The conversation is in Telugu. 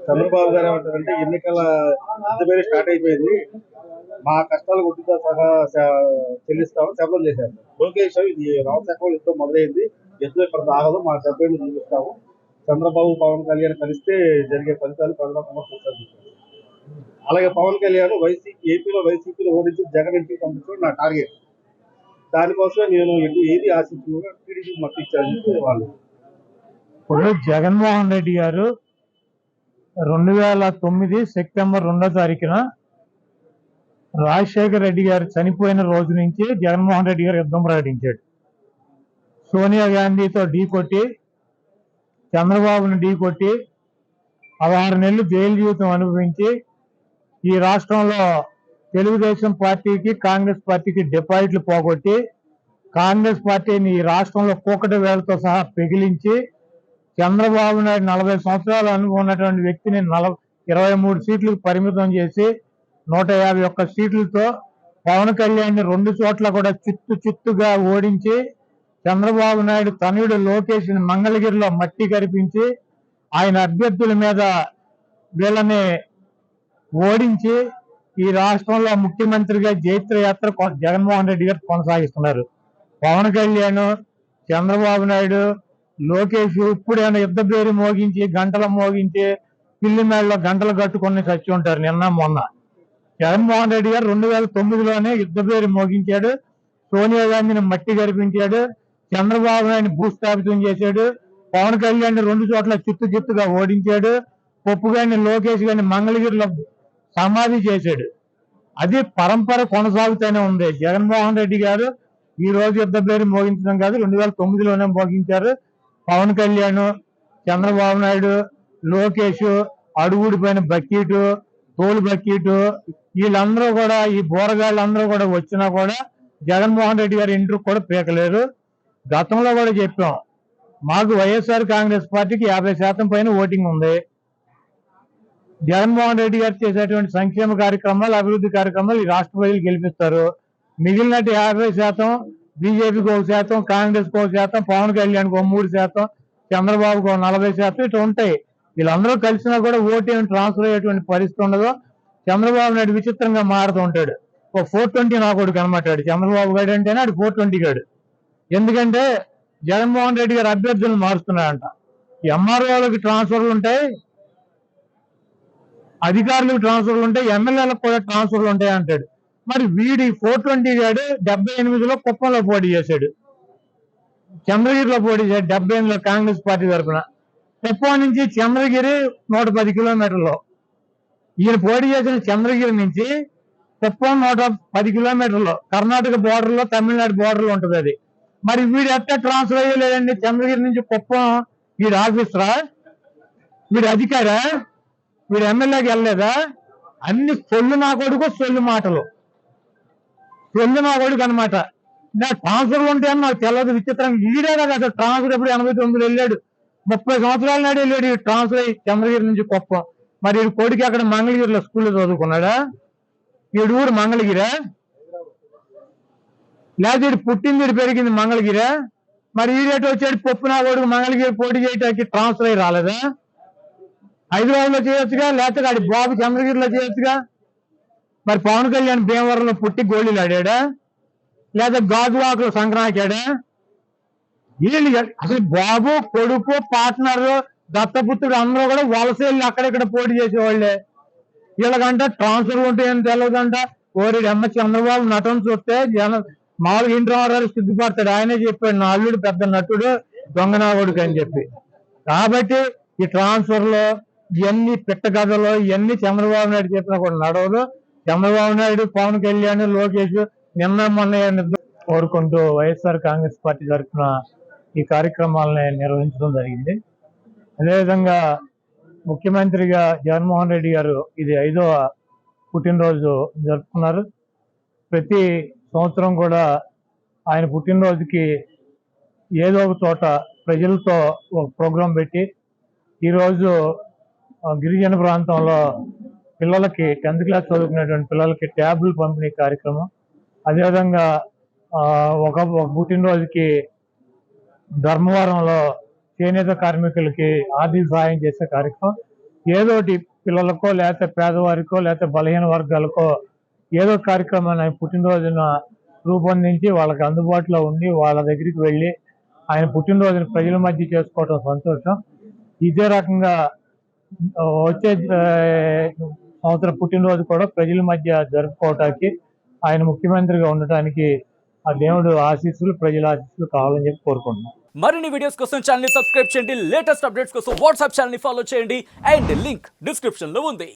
చంద్రబాబు గారు ఏమంటారంటే ఎన్నికల పేరు స్టార్ట్ అయిపోయింది, మా కష్టాలు గుడ్డితో సహా చెల్లిస్తామని శపథం చేశారు. లోకేష్ ఇది రామశకం యుద్ధం మొదలైంది, యుద్ధం ఇక్కడ ఆగదు, మా సభ్యులను చూపిస్తాము, చంద్రబాబు పవన్ కళ్యాణ్ కలిస్తే జరిగే ఫలితాలు ప్రజలకు చూస్తారు. అలాగే పవన్ కళ్యాణ్ ఏపీలో వైసీపీలో ఓడించి జగన్ ఇంటికి పంపించడం నా టార్గెట్. దానికోసమే నేను ఏది ఆశించకుండా టీడీపీ మట్టించాలని వాళ్ళు. ఇప్పుడు జగన్మోహన్ రెడ్డి గారు 2009 సెప్టెంబర్ 2వ తారీఖున రాజశేఖర రెడ్డి గారు చనిపోయిన రోజు నుంచి జగన్మోహన్ రెడ్డి గారు యుద్ధం ప్రకటించాడు. సోనియా గాంధీతో ఢీ కొట్టి, చంద్రబాబును ఢీ కొట్టి 16 నెలలు జైలు జీవితం అనుభవించి ఈ రాష్ట్రంలో తెలుగుదేశం పార్టీకి కాంగ్రెస్ పార్టీకి డిపాజిట్లు పోగొట్టి కాంగ్రెస్ పార్టీని ఈ రాష్ట్రంలో కూకటి వేలతో సహా పెగిలించి చంద్రబాబు నాయుడు 40 సంవత్సరాలు అనుభవం ఉన్నటువంటి వ్యక్తిని 23 సీట్లకు పరిమితం చేసి 151 సీట్లతో పవన్ కళ్యాణ్ 2 చోట్ల కూడా చిత్తుగా ఓడించి చంద్రబాబు నాయుడు తనయుడు లోకేష్ మంగళగిరిలో మట్టి కరిపించి ఆయన అభ్యర్థుల మీద వీళ్ళని ఓడించి ఈ రాష్ట్రంలో ముఖ్యమంత్రిగా జైత్రయాత్ర జగన్మోహన్ రెడ్డి గారు కొనసాగిస్తున్నారు. పవన్ కళ్యాణ్, చంద్రబాబు నాయుడు, లోకేష్ ఇప్పుడైనా యుద్ధ పేరు మోగించి గంటలు మోగించి పిల్లి మేడలో గంటలు కట్టుకొని చచ్చి ఉంటారు నిన్న మొన్న. జగన్మోహన్ రెడ్డి గారు 2009లోనే యుద్ధ పేరు మోగించాడు, సోనియా గాంధీని మట్టి గరిపించాడు, చంద్రబాబు నాయుడిని భూస్థాపితం చేశాడు, పవన్ కళ్యాణ్ 2 చోట్ల చిత్తుగా ఓడించాడు, పప్పు గారిని లోకేష్ గారిని మంగళగిరిలో సమాధి చేశాడు. అది పరంపర కొనసాగుతూనే ఉంది. జగన్మోహన్ రెడ్డి గారు ఈ రోజు యుద్ధ పేరు మోగించడం కాదు, 2009లోనే మోగించారు. పవన్ కళ్యాణ్, చంద్రబాబు నాయుడు, లోకేష్, అడుగుడిపోయిన బకీటు, తోలు బకీటు, వీళ్ళందరూ కూడా ఈ బోరగాళ్ళందరూ కూడా వచ్చినా కూడా జగన్మోహన్ రెడ్డి గారి ఇంటికి కూడా పీకలేరు. గతంలో కూడా చెప్పాం, మాకు వైఎస్ఆర్ కాంగ్రెస్ పార్టీకి 50% పైన ఓటింగ్ ఉంది. జగన్మోహన్ రెడ్డి గారు చేసేటువంటి సంక్షేమ కార్యక్రమాలు, అభివృద్ధి కార్యక్రమాలు ఈ రాష్ట్ర ప్రజలు గెలిపిస్తారు. మిగిలినట్టు 50% బీజేపీకి 1%, కాంగ్రెస్కి 1%, పవన్ కళ్యాణ్కి 3%, చంద్రబాబుకు 40% ఇట్లా ఉంటాయి. వీళ్ళందరూ కలిసినా కూడా ఓటు ఏమి ట్రాన్స్ఫర్ అయ్యేటువంటి పరిస్థితి ఉండదు. చంద్రబాబు నాయుడు విచిత్రంగా మారుతూ ఉంటాడు. ఒక 420 నా కొడుకు అనమాటాడు చంద్రబాబు గారు అంటేనే ఆడు 420 గాడు. ఎందుకంటే జగన్మోహన్ రెడ్డి గారు అభ్యర్థులను మారుస్తున్నాడంట. ఎంఆర్ఓలకు ట్రాన్స్ఫర్లు ఉంటాయి, అధికారులకు ట్రాన్స్ఫర్లు ఉంటాయి, ఎమ్మెల్యేలకు కూడా ట్రాన్స్ఫర్లు ఉంటాయి అంటాడు. మరి వీడి 420 గాడు 78లో కుప్పంలో పోటీ చేశాడు, చంద్రగిరిలో పోటీ చేశాడు 78లో కాంగ్రెస్ పార్టీ తరఫున. కుప్పం నుంచి చంద్రగిరి 110 కిలోమీటర్లు. ఈయన పోటీ చేసిన చంద్రగిరి నుంచి కుప్పం 110 కిలోమీటర్లు, కర్ణాటక బోర్డర్లో తమిళనాడు బోర్డర్లో ఉంటుంది అది. మరి వీడు ఎట్లా ట్రాన్స్ఫర్ అయ్యలేదండి చంద్రగిరి నుంచి కుప్పం? వీడు ఆఫీసరా, వీడు అధికారా, వీడు ఎమ్మెల్యేకి వెళ్ళలేదా? అన్ని సొల్లు నా కొడుకు, సొల్లు మాటలు, సొల్లు నా కొడుకు అనమాట. నా ట్రాన్స్ఫర్లు ఉంటాయని నాకు తెలియదు. విచిత్రం, ఈడే కదా అసలు ట్రాన్స్ఫర్ ఎప్పుడు 89లో వెళ్ళాడు, 30 సంవత్సరాల నాడు వెళ్ళాడు ఈ ట్రాన్స్ఫర్ అయ్యి చంద్రగిరి నుంచి కుప్పం. మరి వీడి కొడుకు అక్కడ మంగళగిరిలో స్కూల్లో చదువుకున్నాడా? వీడి ఊరు మంగళగిరా, లేదా వీడు పుట్టింది వీడు పెరిగింది మంగళగిరా? మరి ఈడేట వచ్చాడు పప్పు నా కొడుకు మంగళగిరి పోటీ చేయడానికి ట్రాన్స్ఫర్ అయ్యి రాలేదా? హైదరాబాద్ లో చేయొచ్చుగా, లేకపోతే ఆడి బాబు చంద్రగిరిలో చేయొచ్చుగా. మరి పవన్ కళ్యాణ్ భీమవరంలో పుట్టి గోళీలు ఆడాడా, లేదా గాజువాకలో సంక్రాంతాడా? వీళ్ళు అసలు బాబు, కొడుకు, పార్ట్నర్, దత్తపుత్రుడు అందరూ కూడా వలస వెళ్ళి అక్కడెక్కడ పోటీ చేసేవాళ్లే. వీళ్ళకంట ట్రాన్స్ఫర్ ఉంటాయని తెలియదంట. ఓరి అమ్మ చంద్రబాబు నటన చూస్తే మామూలుగా ఇంటి రామారావు సిద్ధపడతాడు. ఆయనే చెప్పాడు, నా అల్లుడు పెద్ద నటుడు, దొంగనాగుడికి అని చెప్పి. కాబట్టి ఈ ట్రాన్స్ఫర్లో ఇవన్నీ పిట్ట కథలు, ఇవన్నీ చంద్రబాబు నాయుడు చెప్పినా కూడా నడవదు. చంద్రబాబు నాయుడు, పవన్ కళ్యాణ్, లోకేష్ నిన్న మొన్న కోరుకుంటూ వైఎస్ఆర్ కాంగ్రెస్ పార్టీ తరఫున ఈ కార్యక్రమాలని నిర్వహించడం జరిగింది. అదేవిధంగా ముఖ్యమంత్రిగా జగన్మోహన్ రెడ్డి గారు ఇది 5వ పుట్టినరోజు జరుపుకున్నారు. ప్రతి సంవత్సరం కూడా ఆయన పుట్టినరోజుకి ఏదో ఒక చోట ప్రజలతో ఒక ప్రోగ్రాం పెట్టి, ఈరోజు గిరిజన ప్రాంతంలో పిల్లలకి 10th క్లాస్ చదువుకునేటువంటి పిల్లలకి ట్యాబ్లు పంపిణీ కార్యక్రమం, అదేవిధంగా ఒక పుట్టినరోజుకి ధర్మవరంలో చేనేత కార్మికులకి ఆర్థిక సహాయం చేసే కార్యక్రమం, ఏదోటి పిల్లలకో లేకపోతే పేదవారికో లేకపోతే బలహీన వర్గాలకో ఏదో కార్యక్రమాన్ని ఆయన పుట్టినరోజున రూపొందించి వాళ్ళకి అందుబాటులో ఉండి వాళ్ళ దగ్గరికి వెళ్ళి ఆయన పుట్టినరోజున ప్రజల మధ్య చేసుకోవటం సంతోషం. ఇదే రకంగా వచ్చే సంవత్సరం పుట్టినరోజు కూడా ప్రజల మధ్య జరుపుకోవటానికి ఆయన ముఖ్యమంత్రిగా ఉండటానికి ఆ దేవుడు ఆశీస్సులు, ప్రజల ఆశీస్సులు కావాలని చెప్పి కోరుకుంటున్నాను. మరిన్ని వీడియోస్ కోసం ఛానల్ ని సబ్స్క్రైబ్ చేయండి, లేటెస్ట్ అప్డేట్స్ కోసం వాట్సాప్ ఛానల్ ని ఫాలో చేయండి అండ్ లింక్ డిస్క్రిప్షన్ లో ఉంది.